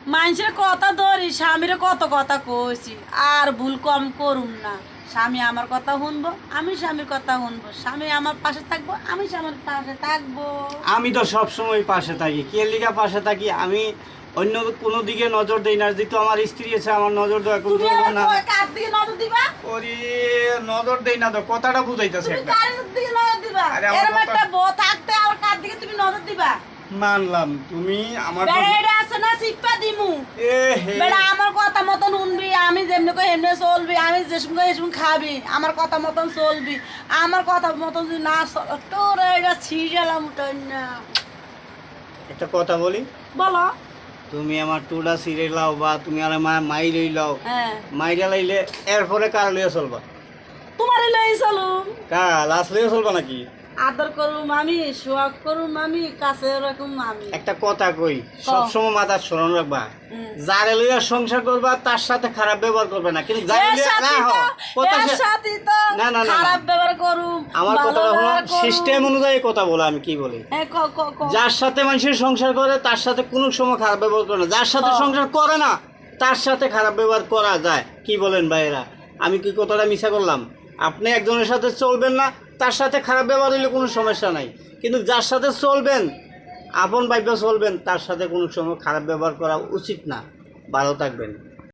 মানুষের কথা ধরি, স্বামীর কত কথা কইছি, আর ভুল কম করুম না। স্বামী আমার কথা শুনবো, আমি স্বামীর কথা শুনবো। স্বামী আমার পাশে থাকবো, আমি স্বামীর পাশে থাকবো। আমি তো সব সময় পাশে থাকি। কে লিগা পাশে থাকি? আমি অন্য কোনো দিকে নজর দেই না। যেহেতু আমার স্ত্রী আছে, আমার নজর দেওয়া কোনো তুমি দরকার আবার না। কার দিকে নজর দিবা? ওরে নজর দেই না তো, কথাটা বুঝাইতেছে তুমি একটা। কার দিকে নজর দিবা? আরে আমার এরকম কথা- একটা বউ থাকতে আর কার দিকে তুমি নজর দিবা? মানলাম তুমি আমার বেড়া এটা আছে না, শিক্ষা দিমু। এ হে বেড়া আমার কথা মতন শুনবি, আমি যেমনি কই এমনি চলবি, আমি যেসম কই এসম খাবি, আমার কথা মতন চলবি। আমার কথা মতন যদি না চল, তোর এটা ছিঁড়ালাম উঠাই না। একটা কথা বলি, বলো। তুমি আমার টুডা সিরে লাও বা তুমি আর মাইরই লাও, হ্যাঁ, মাইরা লাইলে এরপরে কার লইয়া চলবা? তোমারই লই চলুম। কার লাশ লইয়া চলবা নাকি? আদর করুম আমি, সোয়াগ করুম আমি, কাছে রাখুম আমি। একটা কথা কই, সবসময় মাথার স্মরণ রাখবা, হুম। যারে লইয়া সংসার করবা তার সাথে খারাপ ব্যবহার করবে না। কিন্তু যারে এর লইয়া না সাথেই হও, তো- কথা এর শে- সাথেই তো না, না, না, না। খারাপ ব্যবহার করুম, আমার ভালো কথাটা হলো ব্যবহার করুম। সিস্টেম অনুযায়ী কথা বলো। আমি কি বলি, হ্যাঁ, ক। যার সাথে মানুষের সংসার করে তার সাথে কোনো সময় খারাপ ব্যবহার করে না। যার সাথে হ্যাঁ। সংসার করে না তার সাথে খারাপ ব্যবহার করা যায়। কি বলেন ভাইয়েরা? আমি কি কথাটা মিছা করলাম? আপনি একজনের সাথে চলবেন না, তার সাথে খারাপ ব্যবহার হইলে কোনো সমস্যা নাই। কিন্তু যার সাথে চলবেন, আপন ভাইবে চলবেন, তার সাথে কোনো সময় খারাপ ব্যবহার করা উচিত না। ভালো থাকবেন।